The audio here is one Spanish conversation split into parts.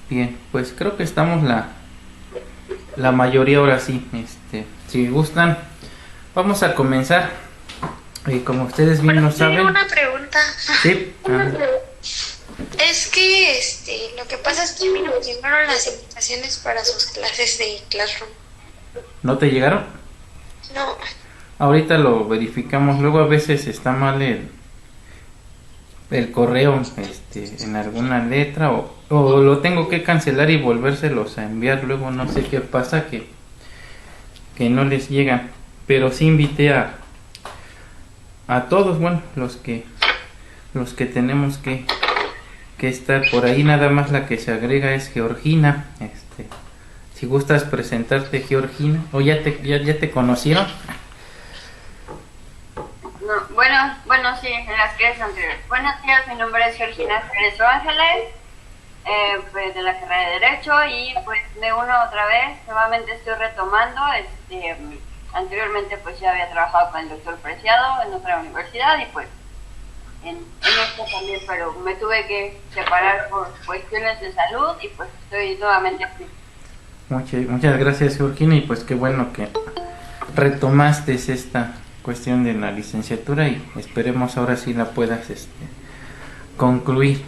Bien, pues creo que estamos la mayoría ahora sí. Si gustan, vamos a comenzar. Y como ustedes bien lo saben. Tengo una pregunta. Sí. Es que lo que pasa es que a mí no me llegaron las invitaciones para sus clases de Classroom. ¿No te llegaron? No. Ahorita lo verificamos. Luego a veces está mal el correo en alguna letra o lo tengo que cancelar y volvérselos a enviar. Luego no sé qué pasa que no les llegan. Pero sí invité a todos, bueno, los que tenemos que estar por ahí. Nada más la que se agrega es Georgina. Si gustas presentarte, Georgina, o ya te conocieron. No, bueno, sí, en las clases anteriores. Buenos días, mi nombre es Georgina Cerezo Ángeles, pues de la carrera de Derecho, y pues me uno otra vez. Nuevamente estoy retomando. Anteriormente pues ya había trabajado con el doctor Preciado en otra universidad y pues en esto también, pero me tuve que separar por cuestiones de salud y pues estoy nuevamente aquí. Muchas gracias, Georgina, y pues qué bueno que retomaste esta cuestión de la licenciatura y esperemos ahora sí la puedas concluir.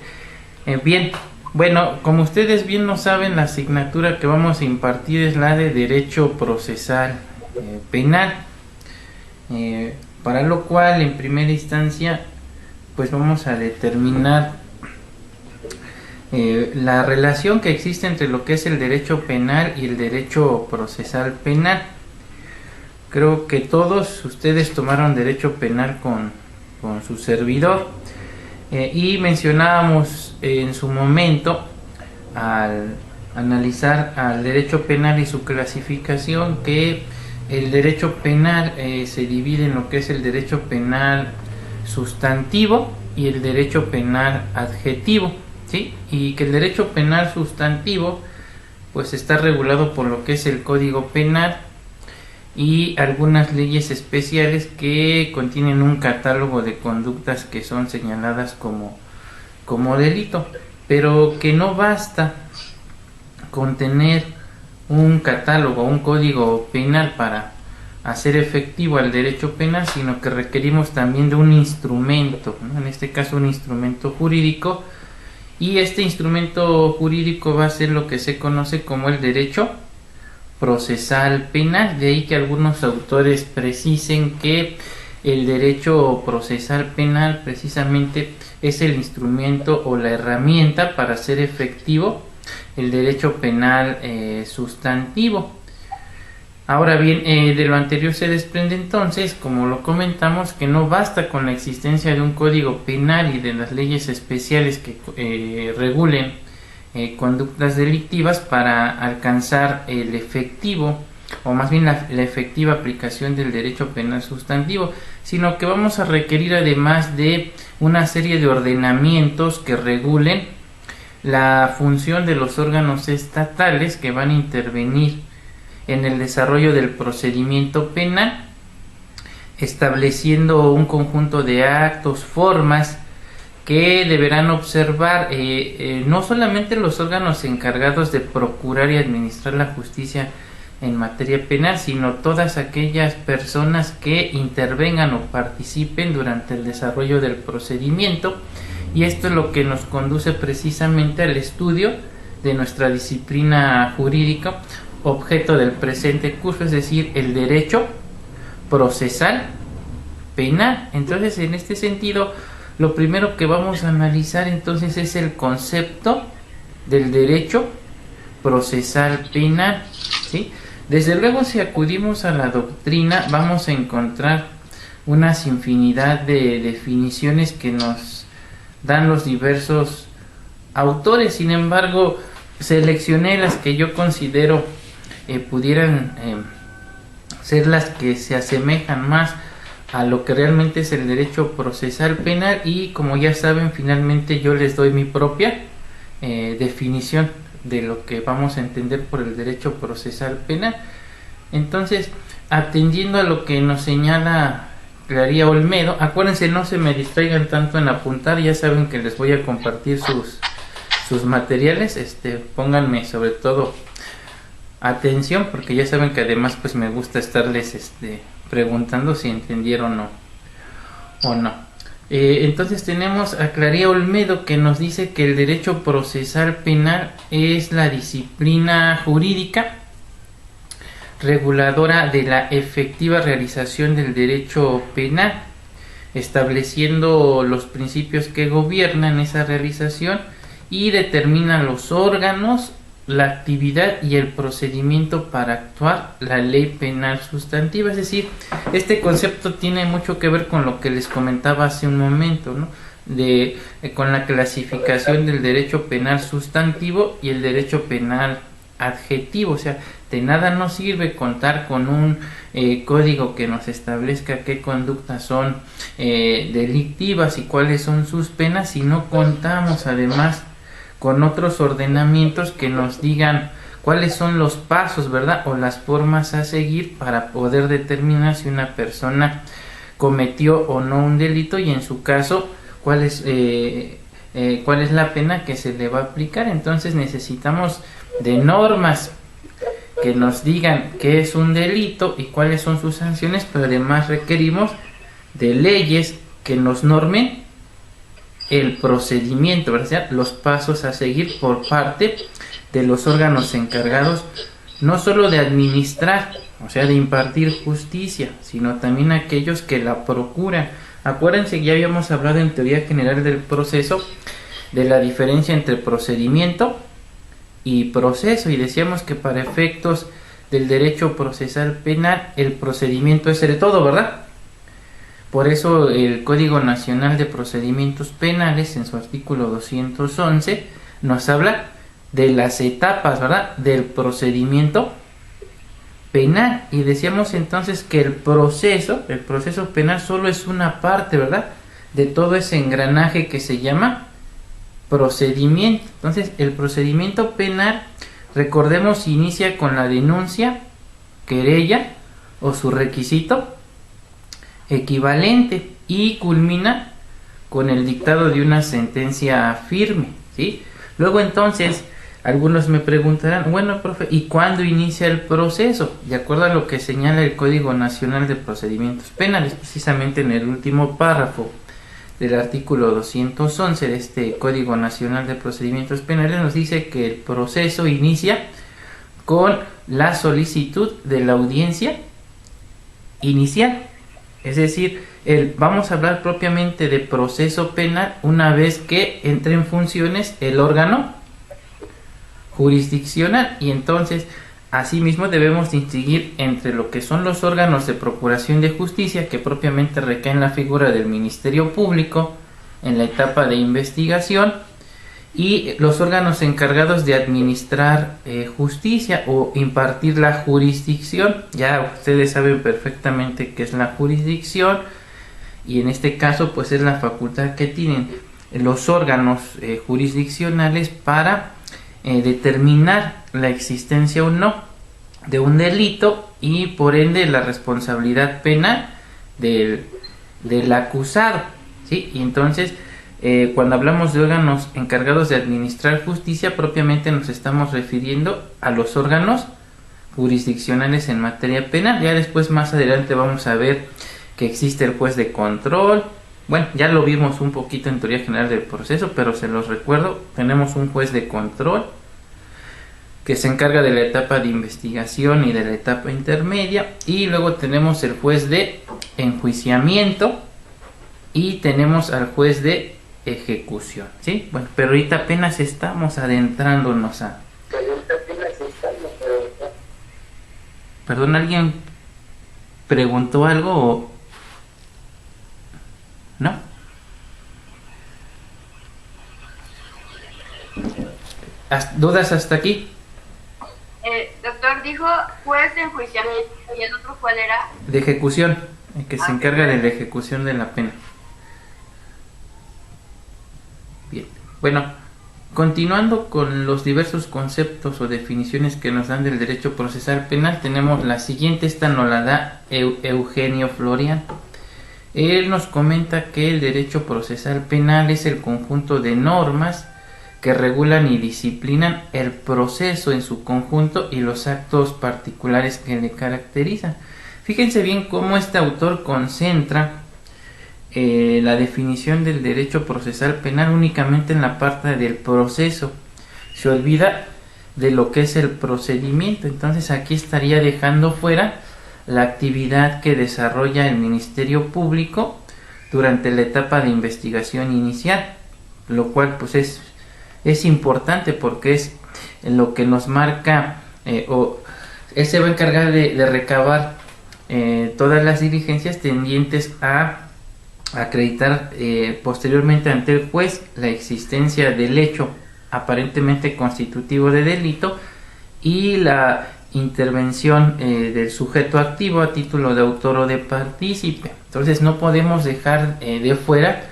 Bien, bueno, como ustedes bien lo saben, la asignatura que vamos a impartir es la de Derecho Procesal Penal, para lo cual en primera instancia pues vamos a determinar la relación que existe entre lo que es el derecho penal y el derecho procesal penal. Creo que todos ustedes tomaron derecho penal con su servidor, y mencionábamos en su momento, al analizar al derecho penal y su clasificación, que el derecho penal se divide en lo que es el derecho penal sustantivo y el derecho penal adjetivo, ¿sí? Y que el derecho penal sustantivo pues está regulado por lo que es el Código Penal y algunas leyes especiales que contienen un catálogo de conductas que son señaladas como delito, pero que no basta con tener un catálogo, un código penal para hacer efectivo el derecho penal, sino que requerimos también de un instrumento, ¿no? En este caso un instrumento jurídico, y este instrumento jurídico va a ser lo que se conoce como el derecho procesal penal. De ahí que algunos autores precisen que el derecho procesal penal precisamente es el instrumento o la herramienta para hacer efectivo el derecho penal sustantivo. Ahora bien, de lo anterior se desprende entonces, como lo comentamos, que no basta con la existencia de un código penal y de las leyes especiales que regulen conductas delictivas para alcanzar el efectivo, o más bien la efectiva aplicación del derecho penal sustantivo, sino que vamos a requerir además de una serie de ordenamientos que regulen la función de los órganos estatales que van a intervenir en el desarrollo del procedimiento penal, estableciendo un conjunto de actos, formas que deberán observar no solamente los órganos encargados de procurar y administrar la justicia en materia penal, sino todas aquellas personas que intervengan o participen durante el desarrollo del procedimiento. Y esto es lo que nos conduce precisamente al estudio de nuestra disciplina jurídica, objeto del presente curso, es decir, el derecho procesal penal. Entonces, en este sentido, lo primero que vamos a analizar entonces es el concepto del derecho procesal penal, ¿sí? Desde luego, si acudimos a la doctrina, vamos a encontrar unas infinidad de definiciones que nos dan los diversos autores. Sin embargo, seleccioné las que yo considero pudieran ser las que se asemejan más a lo que realmente es el derecho procesal penal, y como ya saben, finalmente yo les doy mi propia definición de lo que vamos a entender por el derecho procesal penal. Entonces, atendiendo a lo que nos señala Claría Olmedo. Acuérdense, no se me distraigan tanto en apuntar, ya saben que les voy a compartir sus materiales. Pónganme sobre todo atención, porque ya saben que además pues me gusta estarles preguntando si entendieron o no. Entonces tenemos a Claría Olmedo, que nos dice que el derecho procesal penal es la disciplina jurídica reguladora de la efectiva realización del derecho penal, estableciendo los principios que gobiernan esa realización y determinan los órganos, la actividad y el procedimiento para actuar la ley penal sustantiva. Es decir, este concepto tiene mucho que ver con lo que les comentaba hace un momento, ¿no? Con la clasificación del derecho penal sustantivo y el derecho penal adjetivo. O sea, de nada nos sirve contar con un código que nos establezca qué conductas son delictivas y cuáles son sus penas si no contamos además con otros ordenamientos que nos digan cuáles son los pasos, ¿verdad? O las formas a seguir para poder determinar si una persona cometió o no un delito y en su caso cuál es la pena que se le va a aplicar. Entonces necesitamos de normas que nos digan qué es un delito y cuáles son sus sanciones, pero además requerimos de leyes que nos normen el procedimiento, ¿verdad? Los pasos a seguir por parte de los órganos encargados no solo de administrar, o sea, de impartir justicia, sino también aquellos que la procuran. Acuérdense que ya habíamos hablado en teoría general del proceso de la diferencia entre procedimiento y proceso, y decíamos que para efectos del derecho procesal penal el procedimiento es sobre todo, ¿verdad? Por eso el Código Nacional de Procedimientos Penales en su artículo 211 nos habla de las etapas, ¿verdad?, del procedimiento penal. Y decíamos entonces que el proceso penal solo es una parte, ¿verdad?, de todo ese engranaje que se llama procedimiento. Entonces el procedimiento penal, recordemos, inicia con la denuncia, querella o su requisito equivalente y culmina con el dictado de una sentencia firme, ¿sí? Luego entonces algunos me preguntarán, bueno, profe, ¿y cuándo inicia el proceso? De acuerdo a lo que señala el Código Nacional de Procedimientos Penales, precisamente en el último párrafo del artículo 211 de este Código Nacional de Procedimientos Penales, nos dice que el proceso inicia con la solicitud de la audiencia inicial. Es decir, vamos a hablar propiamente de proceso penal una vez que entre en funciones el órgano jurisdiccional, y entonces asimismo debemos distinguir entre lo que son los órganos de procuración de justicia, que propiamente recaen en la figura del Ministerio Público en la etapa de investigación, y los órganos encargados de administrar justicia o impartir la jurisdicción. Ya ustedes saben perfectamente qué es la jurisdicción, y en este caso pues es la facultad que tienen los órganos jurisdiccionales para determinar la existencia o no de un delito y por ende la responsabilidad penal del acusado, ¿sí? Y entonces cuando hablamos de órganos encargados de administrar justicia, propiamente nos estamos refiriendo a los órganos jurisdiccionales en materia penal. Ya después, más adelante, vamos a ver que existe el juez de control. Bueno, ya lo vimos un poquito en teoría general del proceso, pero se los recuerdo. Tenemos un juez de control que se encarga de la etapa de investigación y de la etapa intermedia, y luego tenemos el juez de enjuiciamiento y tenemos al juez de ejecución, ¿sí? Bueno, pero ahorita apenas estamos adentrándonos a... Perdón, ¿alguien preguntó algo o...? ¿No? ¿Dudas hasta aquí? Doctor, dijo juez de enjuiciamiento, ¿y el otro cuál era? De ejecución, el que se encarga de la ejecución de la pena. Bien, bueno, continuando con los diversos conceptos o definiciones que nos dan del derecho procesal penal, tenemos la siguiente. Esta nos la da Eugenio Florian. Él nos comenta que el derecho procesal penal es el conjunto de normas que regulan y disciplinan el proceso en su conjunto y los actos particulares que le caracterizan. Fíjense bien cómo este autor concentra la definición del derecho procesal penal únicamente en la parte del proceso. Se olvida de lo que es el procedimiento. Entonces aquí estaría dejando fuera la actividad que desarrolla el Ministerio Público durante la etapa de investigación inicial, lo cual pues es importante porque es lo que nos marca o él se va a encargar de recabar todas las diligencias tendientes a acreditar posteriormente ante el juez la existencia del hecho aparentemente constitutivo de delito y la intervención del sujeto activo a título de autor o de partícipe. Entonces no podemos dejar de fuera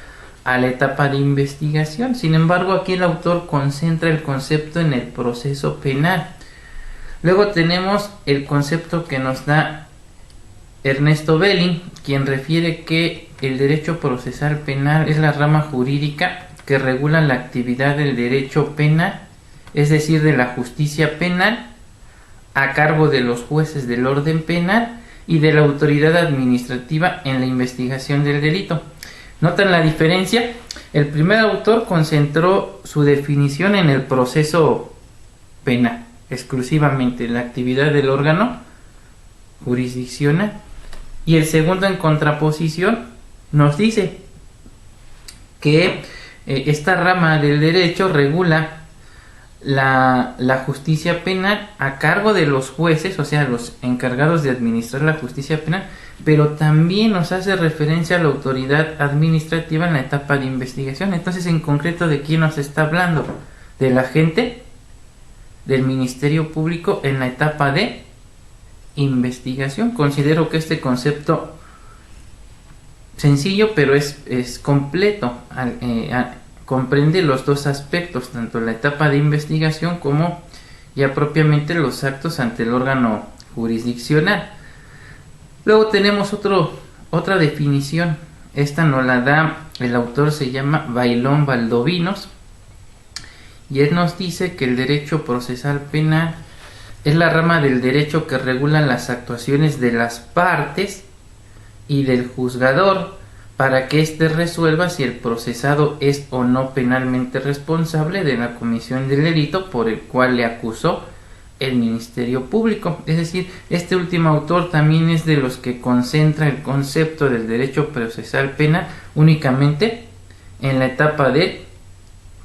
a la etapa de investigación. Sin embargo, aquí el autor concentra el concepto en el proceso penal. Luego tenemos el concepto que nos da Ernesto Belling, quien refiere que el derecho procesal penal es la rama jurídica que regula la actividad del derecho penal, es decir, de la justicia penal, a cargo de los jueces del orden penal y de la autoridad administrativa en la investigación del delito. ¿Notan la diferencia? El primer autor concentró su definición en el proceso penal, exclusivamente la actividad del órgano jurisdiccional, y el segundo, en contraposición, nos dice que esta rama del derecho regula la justicia penal a cargo de los jueces, o sea, los encargados de administrar la justicia penal, pero también nos hace referencia a la autoridad administrativa en la etapa de investigación. Entonces, en concreto, ¿de quién nos está hablando? Del agente del Ministerio Público en la etapa de investigación. Considero que este concepto sencillo, pero es completo, comprende los dos aspectos, tanto la etapa de investigación como ya propiamente los actos ante el órgano jurisdiccional. Luego tenemos otra definición. Esta nos la da el autor, se llama Bailón Valdovinos, y él nos dice que el derecho procesal penal es la rama del derecho que regula las actuaciones de las partes y del juzgador para que éste resuelva si el procesado es o no penalmente responsable de la comisión del delito por el cual le acusó el Ministerio Público. Es decir, este último autor también es de los que concentra el concepto del derecho procesal penal únicamente en la etapa de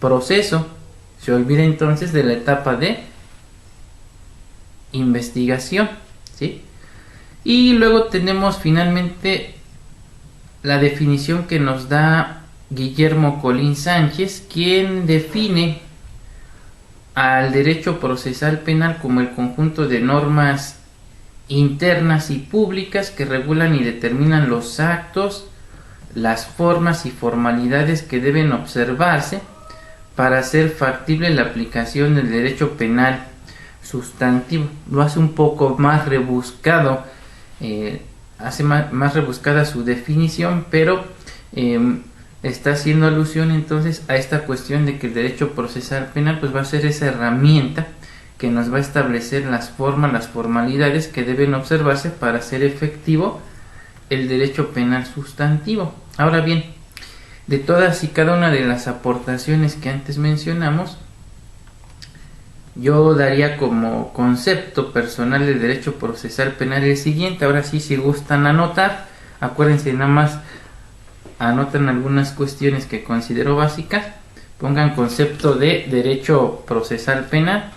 proceso. Se olvida entonces de la etapa de investigación, ¿sí? Y luego tenemos finalmente la definición que nos da Guillermo Colín Sánchez, quien define al derecho procesal penal como el conjunto de normas internas y públicas que regulan y determinan los actos, las formas y formalidades que deben observarse para hacer factible la aplicación del derecho penal sustantivo. Lo hace un poco más rebuscado, hace más rebuscada su definición, pero está haciendo alusión entonces a esta cuestión de que el derecho procesal penal pues va a ser esa herramienta que nos va a establecer las formas, las formalidades que deben observarse para hacer efectivo el derecho penal sustantivo. Ahora bien, de todas y cada una de las aportaciones que antes mencionamos, yo daría como concepto personal del derecho procesal penal el siguiente. Ahora sí, si gustan anotar, acuérdense, nada más anotan algunas cuestiones que considero básicas. Pongan concepto de derecho procesal penal.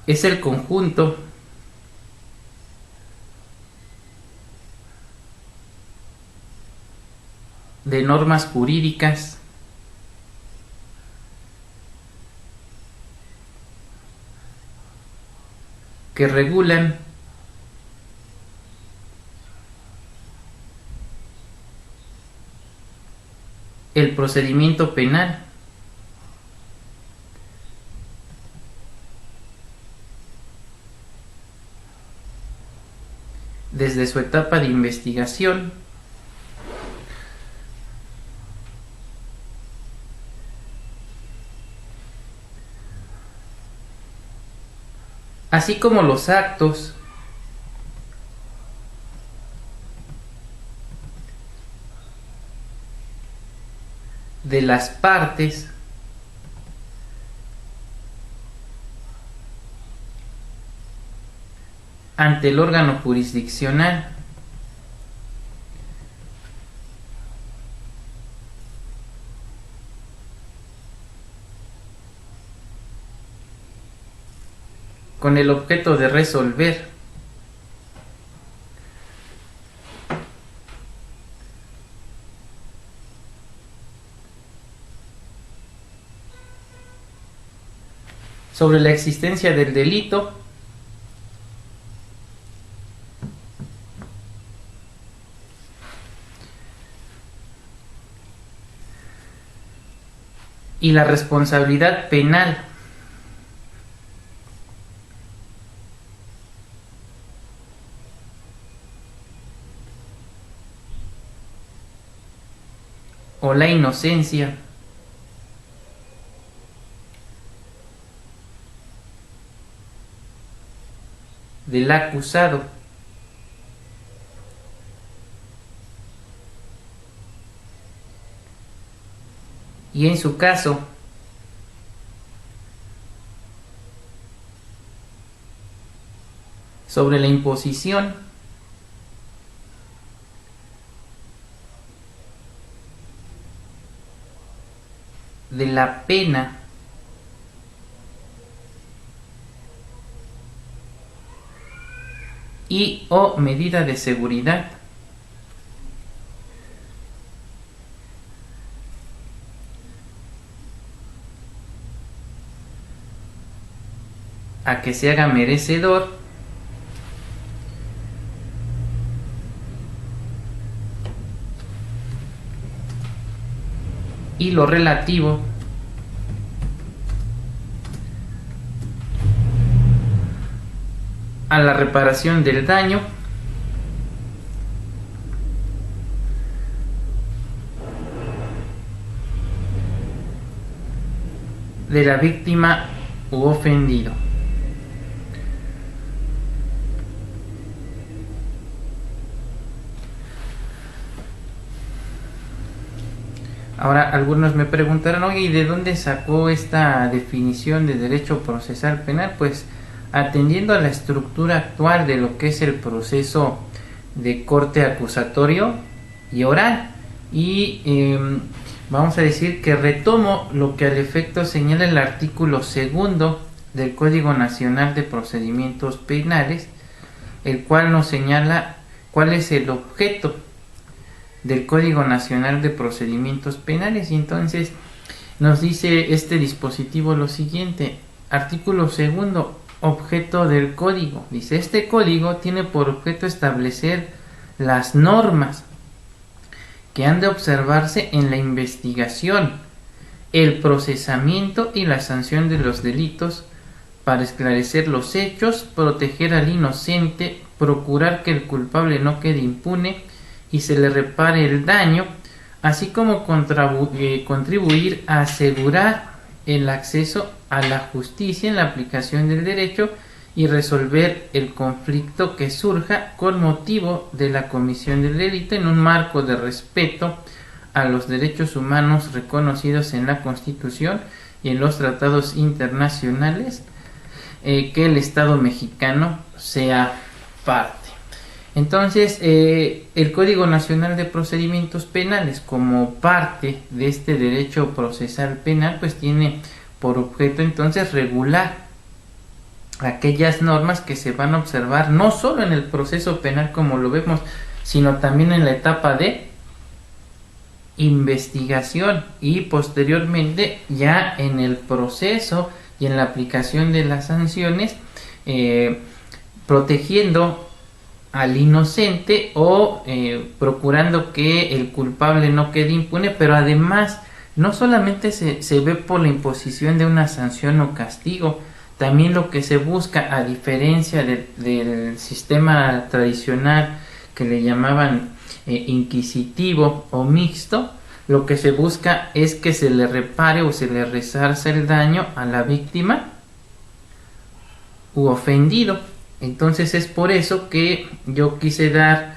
Es el conjunto de normas jurídicas que regulan el procedimiento penal. Desde su etapa de investigación, así como los actos de las partes ante el órgano jurisdiccional. Con el objeto de resolver sobre la existencia del delito y la responsabilidad penal o la inocencia del acusado y, en su caso, sobre la imposición de la pena y o medida de seguridad a que se haga merecedor y lo relativo a la reparación del daño de la víctima u ofendido. Ahora algunos me preguntarán, oye, ¿y de dónde sacó esta definición de derecho procesal penal? Pues atendiendo a la estructura actual de lo que es el proceso de corte acusatorio y oral. Y vamos a decir que retomo lo que al efecto señala el artículo 2 del Código Nacional de Procedimientos Penales, el cual nos señala cuál es el objeto del Código Nacional de Procedimientos Penales. Y entonces nos dice este dispositivo lo siguiente: artículo 2, objeto del código. Dice: este código tiene por objeto establecer las normas que han de observarse en la investigación, el procesamiento y la sanción de los delitos, para esclarecer los hechos, proteger al inocente, procurar que el culpable no quede impune y se le repare el daño, así como contribuir a asegurar el acceso a la justicia en la aplicación del derecho y resolver el conflicto que surja con motivo de la comisión del delito en un marco de respeto a los derechos humanos reconocidos en la Constitución y en los tratados internacionales que el Estado mexicano sea parte. Entonces, el Código Nacional de Procedimientos Penales, como parte de este derecho procesal penal, pues tiene por objeto entonces regular aquellas normas que se van a observar no solo en el proceso penal como lo vemos, sino también en la etapa de investigación y posteriormente ya en el proceso y en la aplicación de las sanciones, protegiendo al inocente o procurando que el culpable no quede impune, pero además no solamente se ve por la imposición de una sanción o castigo, también lo que se busca, a diferencia del sistema tradicional que le llamaban inquisitivo o mixto, lo que se busca es que se le repare o se le resarce el daño a la víctima u ofendido. Entonces es por eso que yo quise dar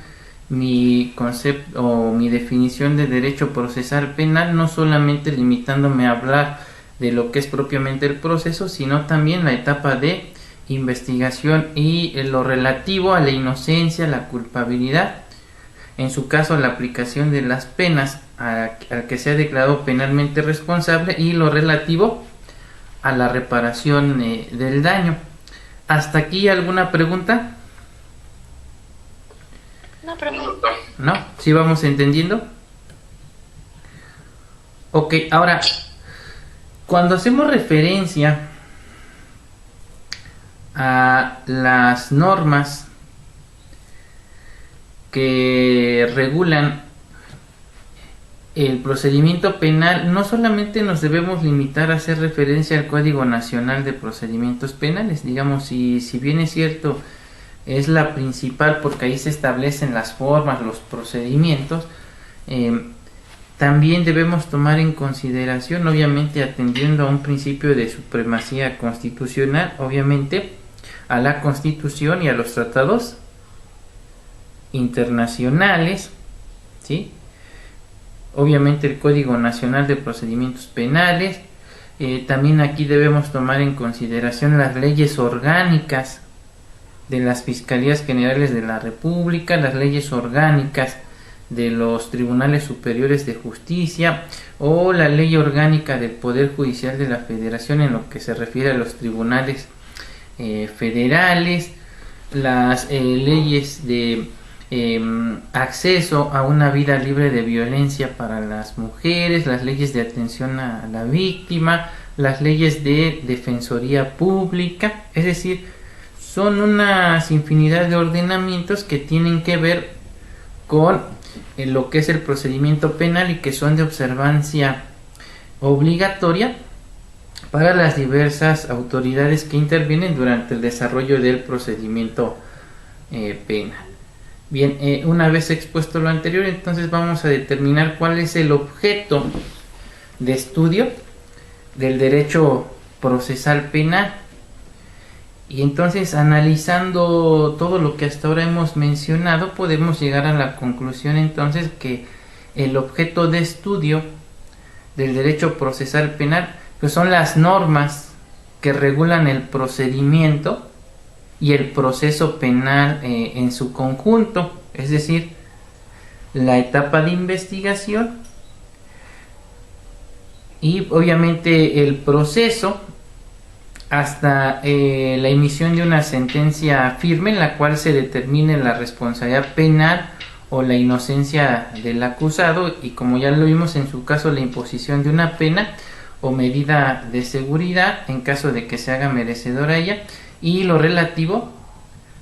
mi concepto o mi definición de derecho procesal penal, no solamente limitándome a hablar de lo que es propiamente el proceso, sino también la etapa de investigación y lo relativo a la inocencia, la culpabilidad, en su caso la aplicación de las penas al que sea declarado penalmente responsable, y lo relativo a la reparación del daño. ¿Hasta aquí alguna pregunta? Una pregunta. ¿No? ¿Sí vamos entendiendo? Ok, ahora, cuando hacemos referencia a las normas que regulan el procedimiento penal, no solamente nos debemos limitar a hacer referencia al Código Nacional de Procedimientos Penales. Digamos, si bien es cierto, es la principal porque ahí se establecen las formas, los procedimientos, también debemos tomar en consideración, obviamente atendiendo a un principio de supremacía constitucional, obviamente a la Constitución y a los tratados internacionales, ¿sí? Obviamente el Código Nacional de Procedimientos Penales. También aquí debemos tomar en consideración las leyes orgánicas de las Fiscalías Generales de la República, las leyes orgánicas de los Tribunales Superiores de Justicia o la ley orgánica del Poder Judicial de la Federación en lo que se refiere a los tribunales federales, las leyes de acceso a una vida libre de violencia para las mujeres, las leyes de atención a la víctima, las leyes de defensoría pública. Es decir, son unas infinidad de ordenamientos que tienen que ver con lo que es el procedimiento penal y que son de observancia obligatoria para las diversas autoridades que intervienen durante el desarrollo del procedimiento penal. Bien, una vez expuesto lo anterior, entonces vamos a determinar cuál es el objeto de estudio del derecho procesal penal. Y entonces, analizando todo lo que hasta ahora hemos mencionado, podemos llegar a la conclusión entonces que el objeto de estudio del derecho procesal penal pues son las normas que regulan el procedimiento y el proceso penal en su conjunto, es decir, la etapa de investigación y obviamente el proceso hasta la emisión de una sentencia firme en la cual se determine la responsabilidad penal o la inocencia del acusado, y como ya lo vimos en su caso, la imposición de una pena o medida de seguridad en caso de que se haga merecedora a ella, y lo relativo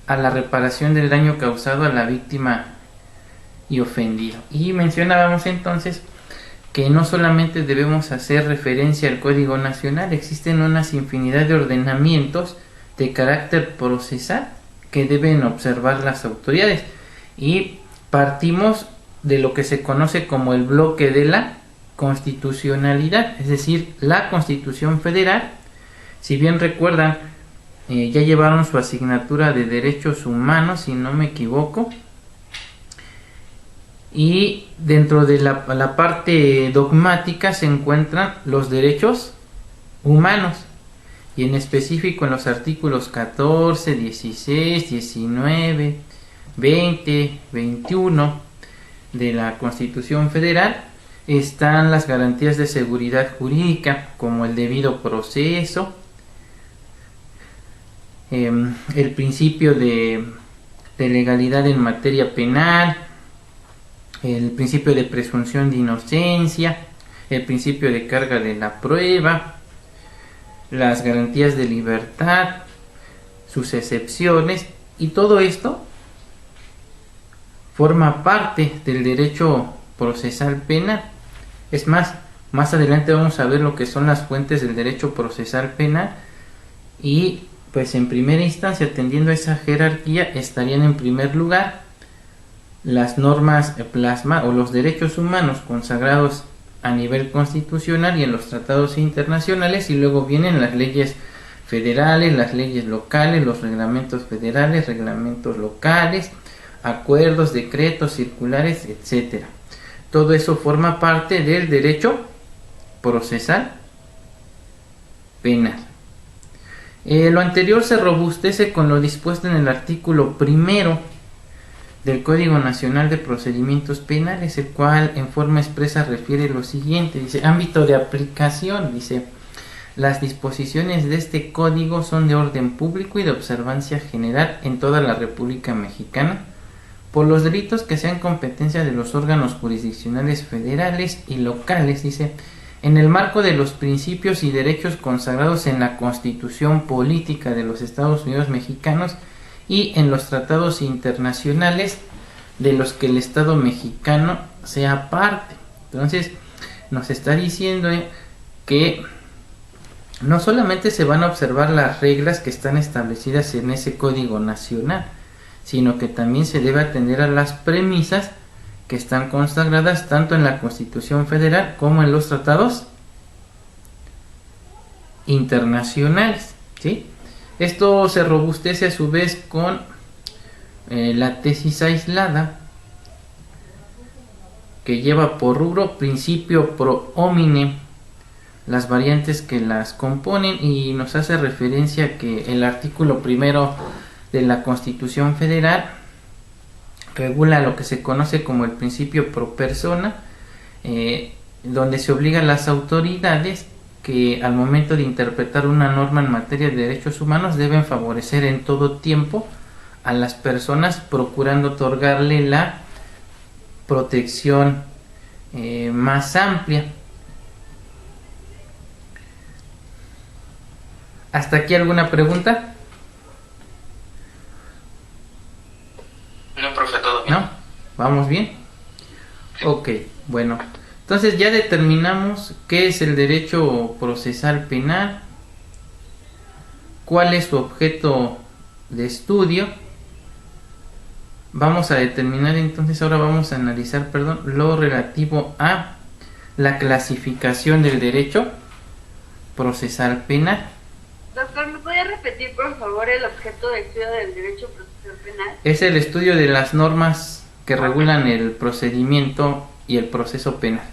a la reparación del daño causado a la víctima y ofendido. Y mencionábamos entonces que no solamente debemos hacer referencia al Código Nacional, existen unas infinidad de ordenamientos de carácter procesal que deben observar las autoridades, y partimos de lo que se conoce como el bloque de la constitucionalidad, es decir, la Constitución Federal. Si bien recuerdan, ya llevaron su asignatura de Derechos Humanos, si no me equivoco, y dentro de la parte dogmática se encuentran los derechos humanos, y en específico en los artículos 14, 16, 19, 20, 21 de la Constitución Federal están las garantías de seguridad jurídica, como el debido proceso, el principio de legalidad en materia penal, el principio de presunción de inocencia, el principio de carga de la prueba, las garantías de libertad, sus excepciones, y todo esto forma parte del derecho procesal penal. Es más adelante vamos a ver lo que son las fuentes del derecho procesal penal y pues en primera instancia, atendiendo a esa jerarquía, estarían en primer lugar las normas plasma o los derechos humanos consagrados a nivel constitucional y en los tratados internacionales, y luego vienen las leyes federales, las leyes locales, los reglamentos federales, reglamentos locales, acuerdos, decretos, circulares, etcétera. Todo eso forma parte del derecho procesal penal. Lo anterior se robustece con lo dispuesto en el artículo primero del Código Nacional de Procedimientos Penales, el cual en forma expresa refiere lo siguiente, dice: ámbito de aplicación, dice: las disposiciones de este código son de orden público y de observancia general en toda la República Mexicana, por los delitos que sean competencia de los órganos jurisdiccionales federales y locales, dice, en el marco de los principios y derechos consagrados en la Constitución Política de los Estados Unidos Mexicanos y en los tratados internacionales de los que el Estado mexicano sea parte. Entonces, nos está diciendo que no solamente se van a observar las reglas que están establecidas en ese Código Nacional, sino que también se debe atender a las premisas que están consagradas tanto en la Constitución Federal como en los tratados internacionales, ¿sí? Esto se robustece a su vez con la tesis aislada, que lleva por rubro principio pro homine, las variantes que las componen, y nos hace referencia que el artículo primero de la Constitución Federal regula lo que se conoce como el principio pro persona, donde se obliga a las autoridades que al momento de interpretar una norma en materia de derechos humanos deben favorecer en todo tiempo a las personas, procurando otorgarle la protección más amplia. ¿Hasta aquí alguna pregunta? No, profe, todo bien. ¿No? ¿Vamos bien? Ok, bueno. Entonces ya determinamos qué es el derecho procesal penal, cuál es su objeto de estudio. Vamos a determinar entonces, ahora vamos a analizar, lo relativo a la clasificación del derecho procesal penal. Doctor, ¿me puede repetir por favor el objeto de estudio del derecho procesal penal? Es el estudio de las normas que regulan el procedimiento y el proceso penal.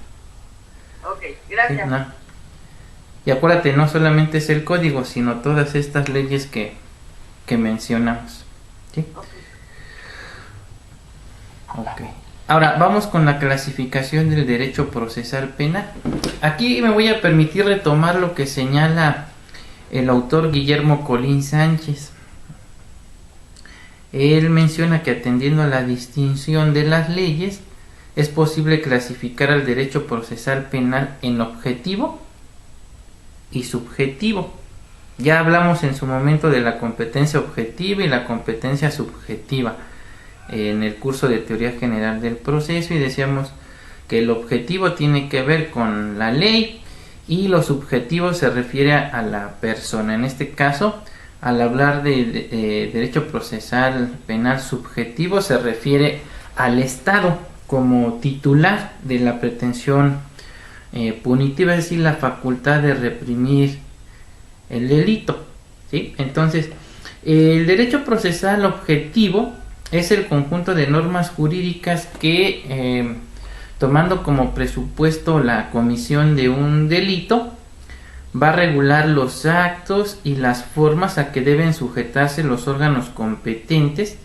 Ok, gracias. ¿Sí? No. Y acuérdate, no solamente es el código, sino todas estas leyes que mencionamos. ¿Sí? Ok. Ahora vamos con la clasificación del derecho procesal penal. Aquí me voy a permitir retomar lo que señala el autor Guillermo Colín Sánchez. Él menciona que atendiendo a la distinción de las leyes, es posible clasificar al derecho procesal penal en objetivo y subjetivo. Ya hablamos en su momento de la competencia objetiva y la competencia subjetiva en el curso de Teoría General del Proceso, y decíamos que el objetivo tiene que ver con la ley y lo subjetivo se refiere a la persona. En este caso, al hablar de derecho procesal penal subjetivo, se refiere al Estado como titular de la pretensión punitiva, es decir, la facultad de reprimir el delito, ¿sí? Entonces, el derecho procesal objetivo es el conjunto de normas jurídicas que, tomando como presupuesto la comisión de un delito, va a regular los actos y las formas a que deben sujetarse los órganos competentes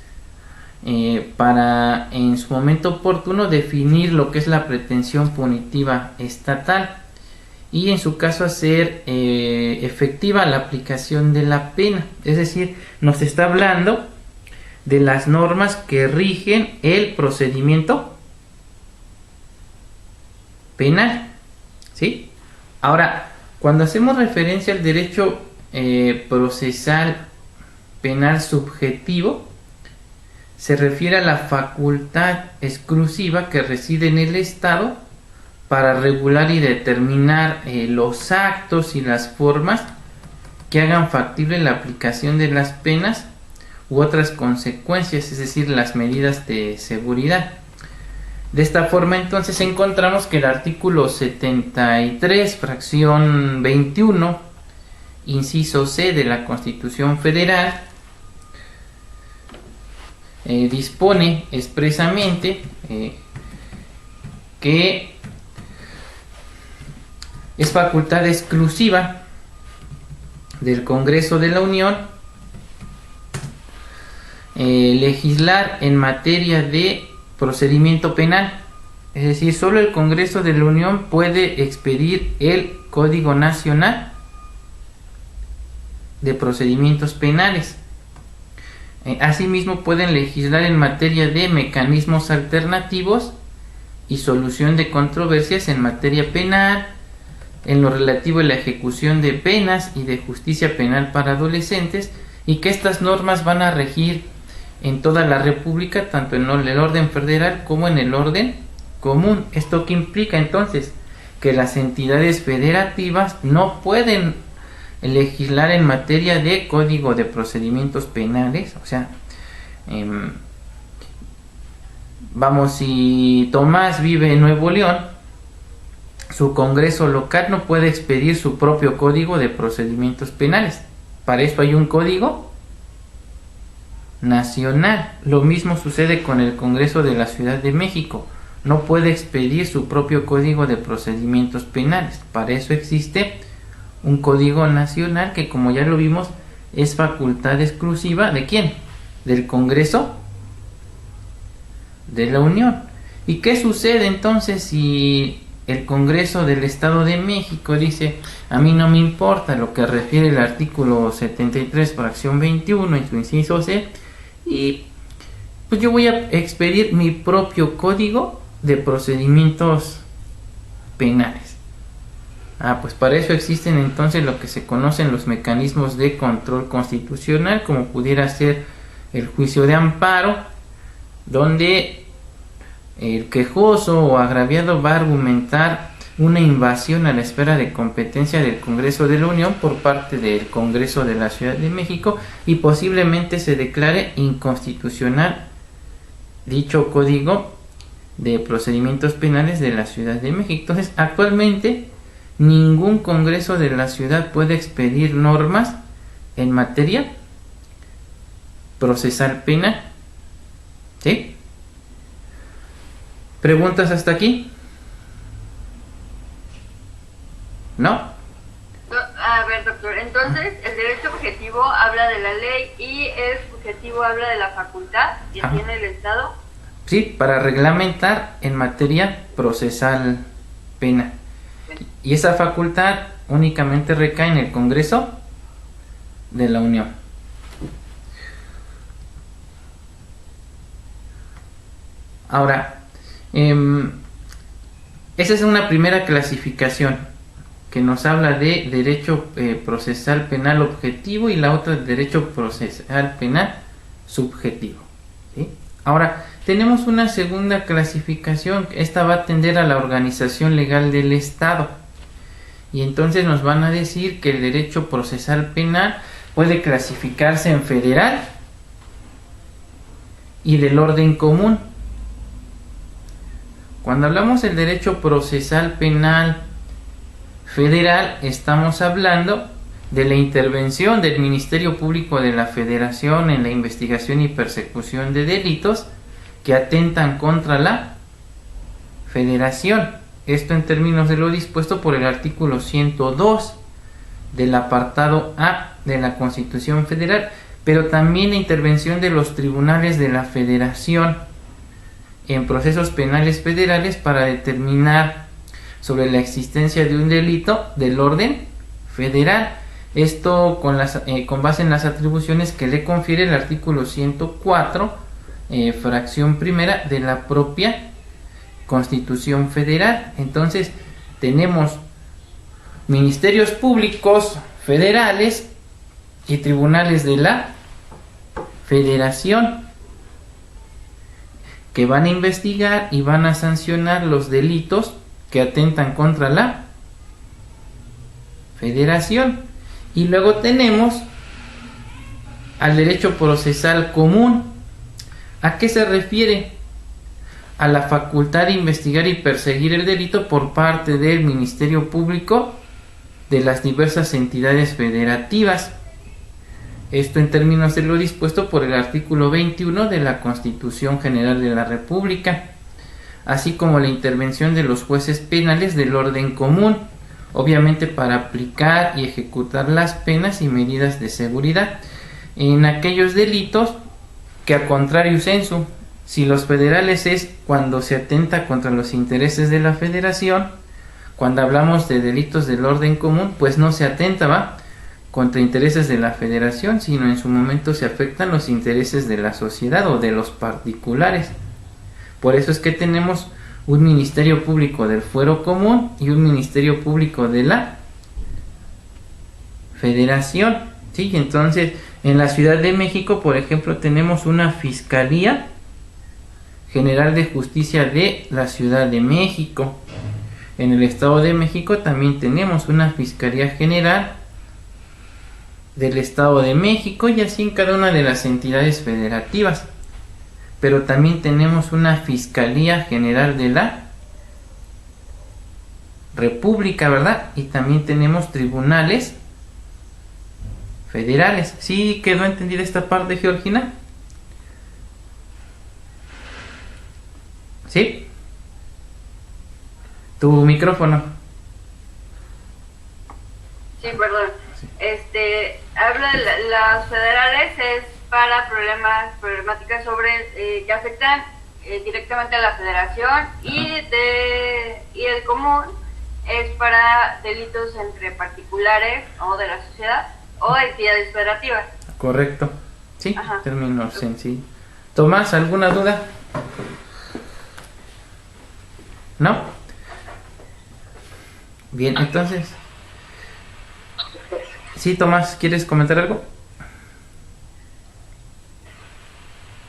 para en su momento oportuno definir lo que es la pretensión punitiva estatal y en su caso hacer efectiva la aplicación de la pena. Es decir, nos está hablando de las normas que rigen el procedimiento penal, ¿sí? Ahora, cuando hacemos referencia al derecho procesal penal subjetivo, se refiere a la facultad exclusiva que reside en el Estado para regular y determinar los actos y las formas que hagan factible la aplicación de las penas u otras consecuencias, es decir, las medidas de seguridad. De esta forma, entonces, encontramos que el artículo 73, fracción 21, inciso C de la Constitución Federal, dispone expresamente que es facultad exclusiva del Congreso de la Unión legislar en materia de procedimiento penal. Es decir, solo el Congreso de la Unión puede expedir el Código Nacional de Procedimientos Penales. Asimismo, pueden legislar en materia de mecanismos alternativos y solución de controversias en materia penal, en lo relativo a la ejecución de penas y de justicia penal para adolescentes, y que estas normas van a regir en toda la República, tanto en el orden federal como en el orden común. ¿Esto qué implica entonces? Que las entidades federativas no pueden legislar en materia de Código de Procedimientos Penales. O sea, si Tomás vive en Nuevo León, su Congreso local no puede expedir su propio Código de Procedimientos Penales. Para eso hay un Código Nacional. Lo mismo sucede con el Congreso de la Ciudad de México. No puede expedir su propio Código de Procedimientos Penales. Para eso existe un Código Nacional que, como ya lo vimos, es facultad exclusiva ¿de quién? Del Congreso de la Unión. ¿Y qué sucede entonces si el Congreso del Estado de México dice: a mí no me importa lo que refiere el artículo 73, fracción 21 en su inciso C, y pues yo voy a expedir mi propio Código de Procedimientos Penales? Pues para eso existen entonces lo que se conocen los mecanismos de control constitucional, como pudiera ser el juicio de amparo, donde el quejoso o agraviado va a argumentar una invasión a la esfera de competencia del Congreso de la Unión por parte del Congreso de la Ciudad de México, y posiblemente se declare inconstitucional dicho Código de Procedimientos Penales de la Ciudad de México. Entonces, actualmente ningún Congreso de la ciudad puede expedir normas en materia procesal penal. ¿Sí? ¿Preguntas hasta aquí? ¿No? A ver, doctor, entonces el derecho objetivo habla de la ley y el subjetivo habla de la facultad que tiene el Estado. Sí, para reglamentar en materia procesal penal. Y esa facultad únicamente recae en el Congreso de la Unión. Ahora, esa es una primera clasificación que nos habla de derecho procesal penal objetivo, y la otra de derecho procesal penal subjetivo. ¿Sí? Ahora, tenemos una segunda clasificación. Esta va a atender a la organización legal del Estado. Y entonces nos van a decir que el derecho procesal penal puede clasificarse en federal y del orden común. Cuando hablamos del derecho procesal penal federal, estamos hablando de la intervención del Ministerio Público de la Federación en la investigación y persecución de delitos que atentan contra la Federación. Esto en términos de lo dispuesto por el artículo 102 del apartado A de la Constitución Federal, pero también la intervención de los tribunales de la Federación en procesos penales federales para determinar sobre la existencia de un delito del orden federal. Esto con base en las atribuciones que le confiere el artículo 104, fracción primera de la propia Constitución Federal. Entonces tenemos ministerios públicos federales y tribunales de la Federación. que van a investigar y van a sancionar los delitos que atentan contra la Federación. Y luego tenemos al derecho procesal común. ¿A qué se refiere? A la facultad de investigar y perseguir el delito por parte del Ministerio Público de las diversas entidades federativas. Esto en términos de lo dispuesto por el artículo 21 de la Constitución General de la República, así como la intervención de los jueces penales del orden común, obviamente para aplicar y ejecutar las penas y medidas de seguridad en aquellos delitos que, a contrario sensu, si los federales es cuando se atenta contra los intereses de la Federación, cuando hablamos de delitos del orden común, pues no se atenta contra intereses de la Federación, sino en su momento se afectan los intereses de la sociedad o de los particulares. Por eso es que tenemos un Ministerio Público del Fuero Común y un Ministerio Público de la Federación. ¿Sí? Entonces, en la Ciudad de México, por ejemplo, tenemos una Fiscalía General de Justicia de la Ciudad de México. En el Estado de México también tenemos una Fiscalía General del Estado de México, y así en cada una de las entidades federativas. Pero también tenemos una Fiscalía General de la República, ¿verdad? Y también tenemos tribunales federales. ¿Sí quedó entendida esta parte, Georgina? ¿Sí? Tu micrófono. Sí, perdón. Habla de las federales es para problemáticas sobre que afectan directamente a la Federación, y el común es para delitos entre particulares o de la sociedad o entidades federativas. Correcto. Sí, términos sencillos. Tomás, ¿alguna duda? ¿No? Bien, entonces. Sí, Tomás, ¿quieres comentar algo?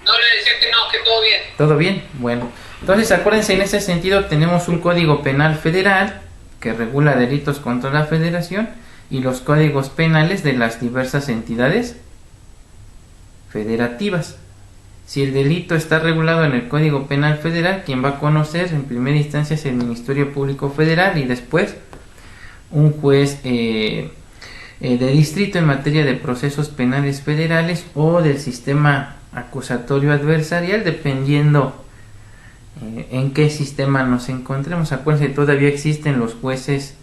No, le decía que no, que todo bien. ¿Todo bien? Bueno, entonces acuérdense, en ese sentido tenemos un Código Penal Federal que regula delitos contra la Federación y los códigos penales de las diversas entidades federativas. Si el delito está regulado en el Código Penal Federal, quien va a conocer en primera instancia es el Ministerio Público Federal y después un juez de distrito en materia de procesos penales federales o del sistema acusatorio adversarial, dependiendo en qué sistema nos encontremos. Acuérdense, todavía existen los jueces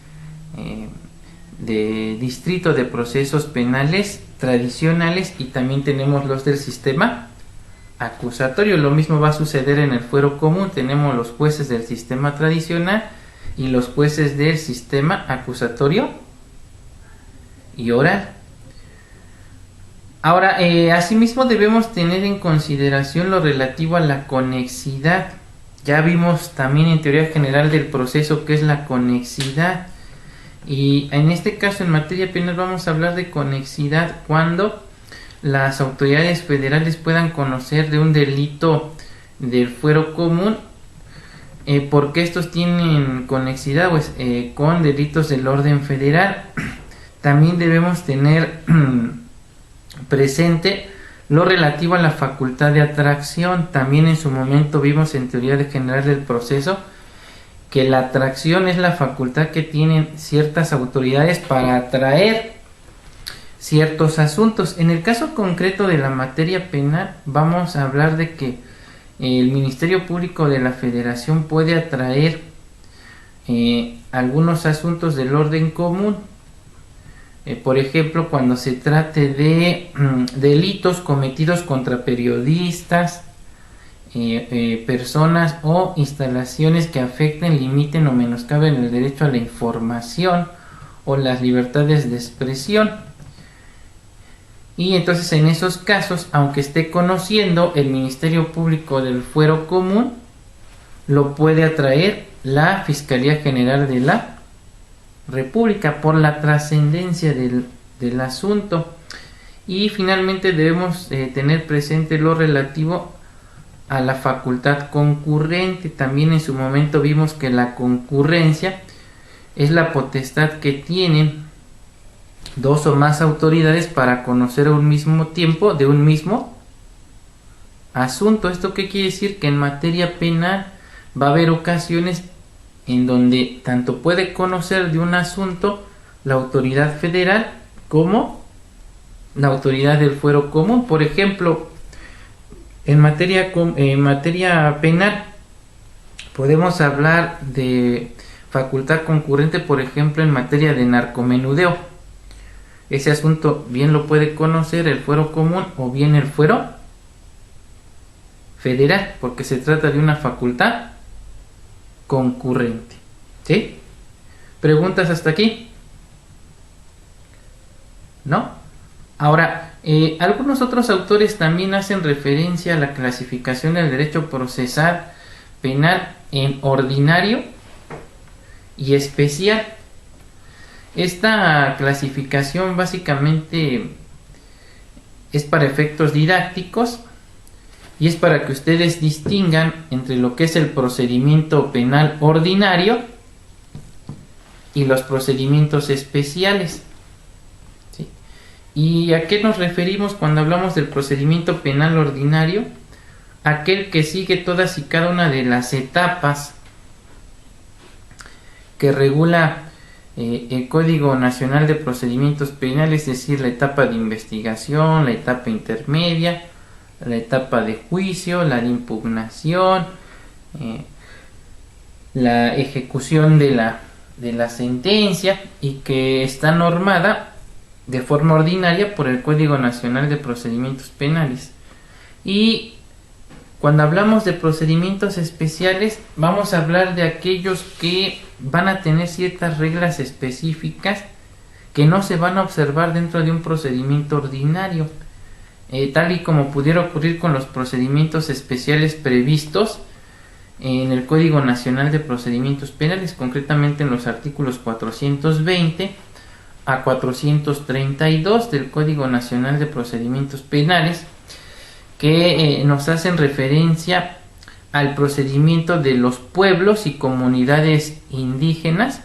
de distrito de procesos penales tradicionales y también tenemos los del sistema acusatorio. Lo mismo va a suceder en el fuero común. Tenemos los jueces del sistema tradicional y los jueces del sistema acusatorio y oral. Ahora, asimismo debemos tener en consideración lo relativo a la conexidad. Ya vimos también en teoría general del proceso qué es la conexidad, y en este caso en materia penal vamos a hablar de conexidad cuando las autoridades federales puedan conocer de un delito del fuero común, porque estos tienen conexidad pues, con delitos del orden federal. También debemos tener presente lo relativo a la facultad de atracción. También en su momento vimos en teoría general del proceso que la atracción es la facultad que tienen ciertas autoridades para atraer ciertos asuntos. En el caso concreto de la materia penal vamos a hablar de que el Ministerio Público de la Federación puede atraer algunos asuntos del orden común. Por ejemplo, cuando se trate de delitos cometidos contra periodistas, personas o instalaciones que afecten, limiten o menoscaben el derecho a la información o las libertades de expresión. Y entonces en esos casos, aunque esté conociendo el Ministerio Público del Fuero Común, lo puede atraer la Fiscalía General de la República por la trascendencia del asunto. Y finalmente debemos tener presente lo relativo a la facultad concurrente. También en su momento vimos que la concurrencia es la potestad que tienen dos o más autoridades para conocer a un mismo tiempo de un mismo asunto. ¿Esto qué quiere decir? Que en materia penal va a haber ocasiones en donde tanto puede conocer de un asunto la autoridad federal como la autoridad del fuero común. Por ejemplo, en materia penal podemos hablar de facultad concurrente, por ejemplo, en materia de narcomenudeo. Ese asunto bien lo puede conocer el fuero común o bien el fuero federal, porque se trata de una facultad concurrente. ¿Sí? ¿Preguntas hasta aquí? ¿No? Ahora, algunos otros autores también hacen referencia a la clasificación del derecho procesal penal en ordinario y especial. Esta clasificación básicamente es para efectos didácticos y es para que ustedes distingan entre lo que es el procedimiento penal ordinario y los procedimientos especiales. ¿Sí? ¿Y a qué nos referimos cuando hablamos del procedimiento penal ordinario? Aquel que sigue todas y cada una de las etapas que regula el Código Nacional de Procedimientos Penales, es decir, la etapa de investigación, la etapa intermedia, la etapa de juicio, la de impugnación, la ejecución de la sentencia, y que está normada de forma ordinaria por el Código Nacional de Procedimientos Penales. Y cuando hablamos de procedimientos especiales, vamos a hablar de aquellos que van a tener ciertas reglas específicas que no se van a observar dentro de un procedimiento ordinario, tal y como pudiera ocurrir con los procedimientos especiales previstos en el Código Nacional de Procedimientos Penales, concretamente en los artículos 420 a 432 del Código Nacional de Procedimientos Penales, que nos hacen referencia al procedimiento de los pueblos y comunidades indígenas,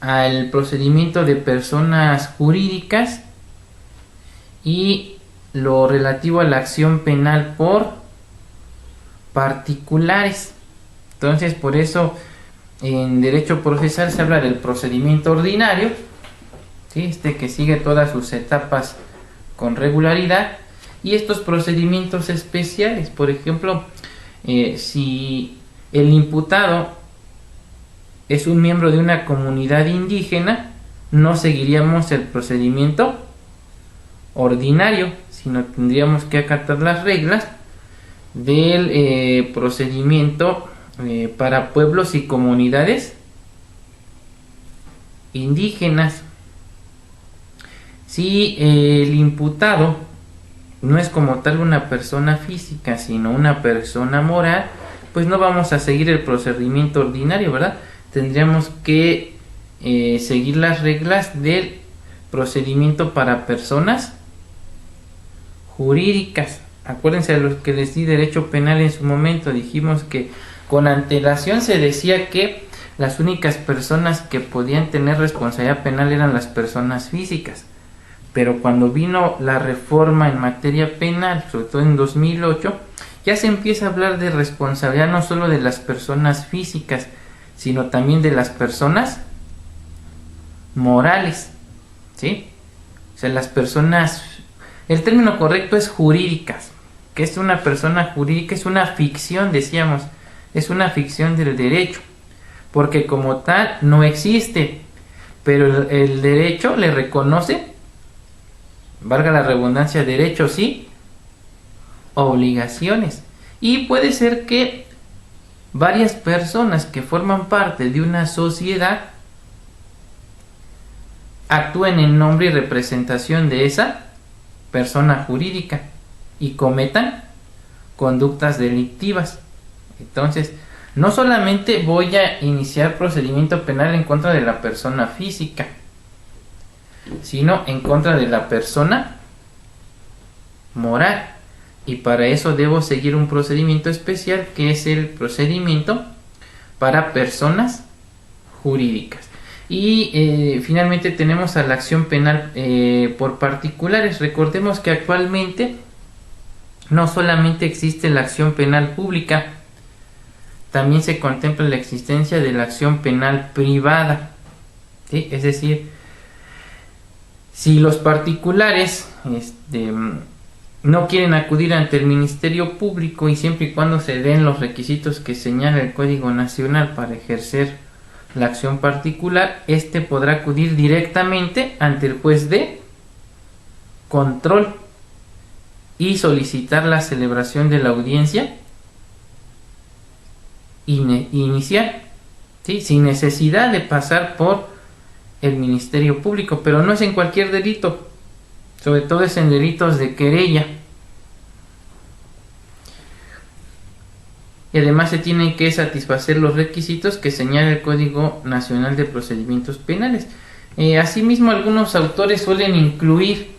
al procedimiento de personas jurídicas y lo relativo a la acción penal por particulares. Entonces, por eso en derecho procesal se habla del procedimiento ordinario, ¿sí? Este que sigue todas sus etapas con regularidad, y estos procedimientos especiales, por ejemplo, si el imputado es un miembro de una comunidad indígena, no seguiríamos el procedimiento ordinario, sino tendríamos que acatar las reglas del procedimiento para pueblos y comunidades indígenas. Si el imputado no es como tal una persona física, sino una persona moral, pues no vamos a seguir el procedimiento ordinario, ¿verdad? Tendríamos que seguir las reglas del procedimiento para personas jurídicas. Acuérdense de lo que les di derecho penal en su momento. Dijimos que con antelación se decía que las únicas personas que podían tener responsabilidad penal eran las personas físicas. Pero cuando vino la reforma en materia penal, sobre todo en 2008, ya se empieza a hablar de responsabilidad no solo de las personas físicas, sino también de las personas morales, ¿sí? O sea, las personas, el término correcto es jurídicas, que es una persona jurídica, es una ficción, decíamos, es una ficción del derecho, porque como tal no existe, pero el derecho le reconoce, valga la redundancia, derechos y obligaciones. Y puede ser que varias personas que forman parte de una sociedad actúen en nombre y representación de esa persona jurídica y cometan conductas delictivas. Entonces, no solamente voy a iniciar procedimiento penal en contra de la persona física, sino en contra de la persona moral. y para eso debo seguir un procedimiento especial, que es el procedimiento para personas jurídicas. Y finalmente tenemos a la acción penal por particulares. Recordemos que actualmente no solamente existe la acción penal pública, también se contempla la existencia de la acción penal privada, ¿sí? Es decir, si los particulares no quieren acudir ante el Ministerio Público, y siempre y cuando se den los requisitos que señala el Código Nacional para ejercer la acción particular, podrá acudir directamente ante el juez de control y solicitar la celebración de la audiencia inicial, ¿sí? Sin necesidad de pasar por el Ministerio Público. Pero no es en cualquier delito, sobre todo es en delitos de querella. Y además se tienen que satisfacer los requisitos que señala el Código Nacional de Procedimientos Penales. Asimismo, algunos autores suelen incluir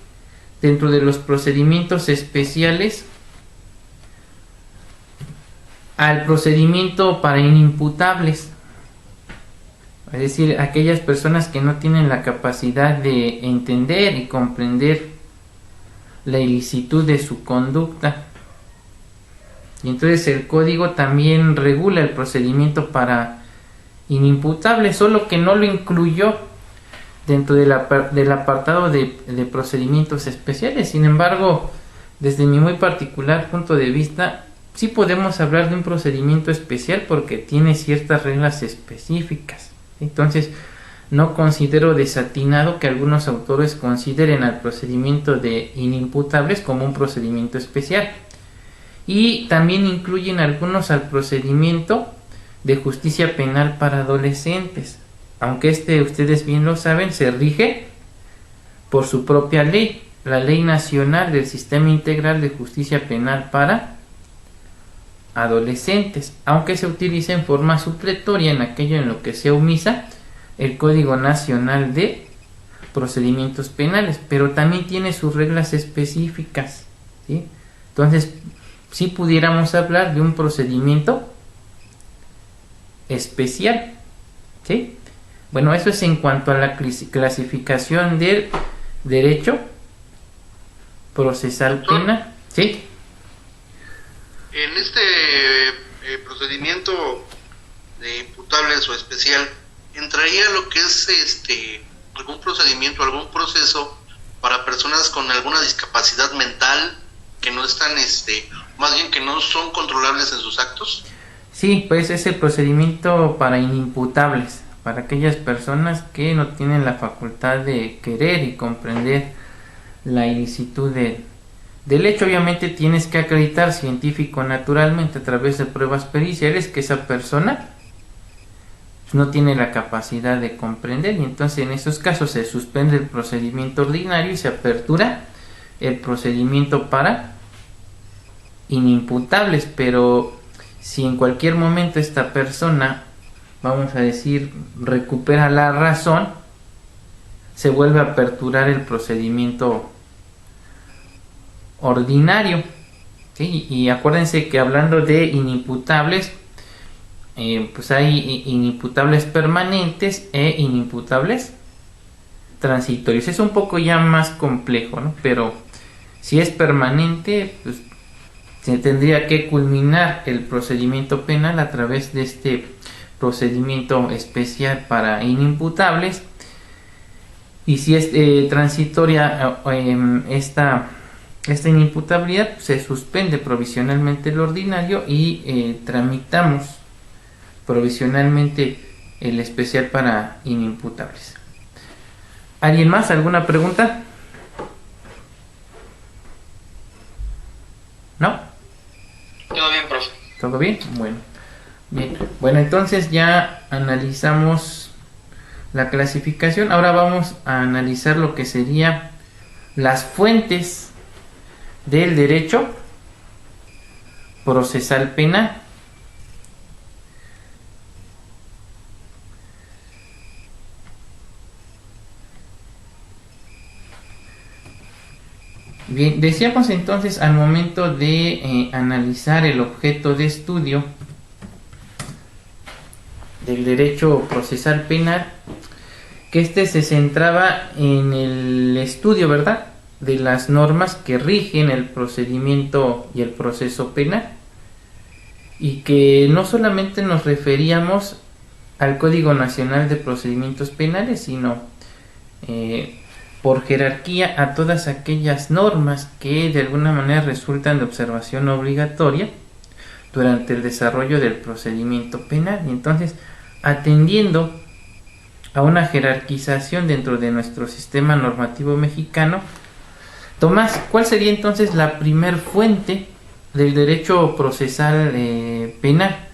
dentro de los procedimientos especiales al procedimiento para inimputables, es decir, aquellas personas que no tienen la capacidad de entender y comprender la ilicitud de su conducta. Y entonces el código también regula el procedimiento para inimputables, solo que no lo incluyó dentro del apartado de procedimientos especiales. Sin embargo, desde mi muy particular punto de vista, sí podemos hablar de un procedimiento especial porque tiene ciertas reglas específicas. Entonces, no considero desatinado que algunos autores consideren al procedimiento de inimputables como un procedimiento especial. Y también incluyen algunos al procedimiento de justicia penal para adolescentes, aunque ustedes bien lo saben, se rige por su propia ley, la Ley Nacional del Sistema Integral de Justicia Penal para Adolescentes, aunque se utiliza en forma supletoria en aquello en lo que sea omisa el Código Nacional de Procedimientos Penales, pero también tiene sus reglas específicas, ¿sí? Entonces, si pudiéramos hablar de un procedimiento especial, ¿sí? Bueno, eso es en cuanto a la clasificación del derecho procesal penal, ¿sí? En este procedimiento de imputables o especial, ¿entraría lo que es algún procedimiento, algún proceso para personas con alguna discapacidad mental que no están, más bien que no son controlables en sus actos? Sí, pues es el procedimiento para inimputables, para aquellas personas que no tienen la facultad de querer y comprender la ilicitud del hecho. Obviamente tienes que acreditar científico naturalmente a través de pruebas periciales que esa persona no tiene la capacidad de comprender, y entonces en esos casos se suspende el procedimiento ordinario y se apertura el procedimiento para inimputables. Pero si en cualquier momento esta persona, vamos a decir, recupera la razón, se vuelve a aperturar el procedimiento ordinario, ¿sí? Y acuérdense que hablando de inimputables, pues hay inimputables permanentes e inimputables transitorios. Es un poco ya más complejo, ¿no? Pero si es permanente, pues se tendría que culminar el procedimiento penal a través de este procedimiento especial para inimputables. Y si es transitoria esta inimputabilidad, pues se suspende provisionalmente el ordinario y tramitamos provisionalmente el especial para inimputables. ¿Alguien más? ¿Alguna pregunta? ¿No? Todo bien, profe. ¿Todo bien? Bueno. Bien. Bueno, entonces ya analizamos la clasificación. Ahora vamos a analizar lo que sería las fuentes del derecho procesal penal. Bien, decíamos entonces al momento de analizar el objeto de estudio del derecho procesal penal, que este se centraba en el estudio, ¿verdad?, de las normas que rigen el procedimiento y el proceso penal, y que no solamente nos referíamos al Código Nacional de Procedimientos Penales, sino por jerarquía a todas aquellas normas que de alguna manera resultan de observación obligatoria durante el desarrollo del procedimiento penal. Y entonces, atendiendo a una jerarquización dentro de nuestro sistema normativo mexicano, Tomás, ¿cuál sería entonces la primer fuente del derecho procesal penal?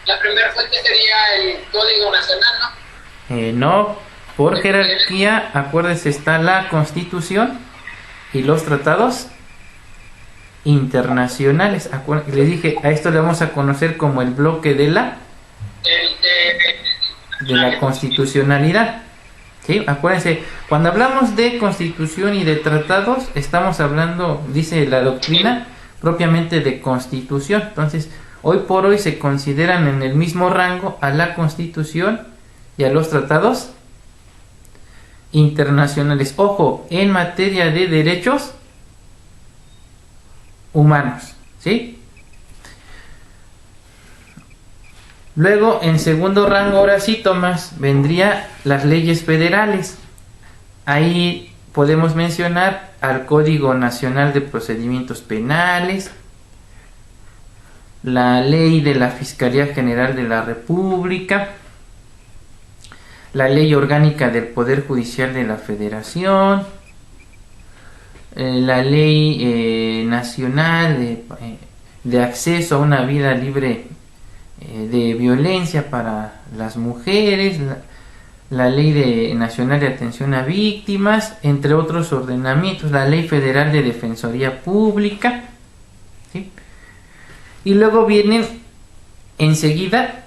La primera fuente sería el Código Nacional, ¿no? No, por jerarquía, acuérdense, está la Constitución y los tratados internacionales. Les dije, a esto le vamos a conocer como el bloque de la constitucionalidad. ¿Sí? Acuérdense, cuando hablamos de constitución y de tratados, estamos hablando, dice la doctrina, propiamente de constitución. Entonces, hoy por hoy se consideran en el mismo rango a la Constitución y a los tratados internacionales. Ojo, en materia de derechos humanos, ¿sí? Luego, en segundo rango, ahora sí, Tomás, vendría las leyes federales. Ahí podemos mencionar al Código Nacional de Procedimientos Penales, la Ley de la Fiscalía General de la República, la Ley Orgánica del Poder Judicial de la Federación, la Ley Nacional de Acceso a una Vida Libre de Violencia para las Mujeres, la Ley Nacional de Atención a Víctimas, entre otros ordenamientos, la Ley Federal de Defensoría Pública, ¿sí? Y luego vienen enseguida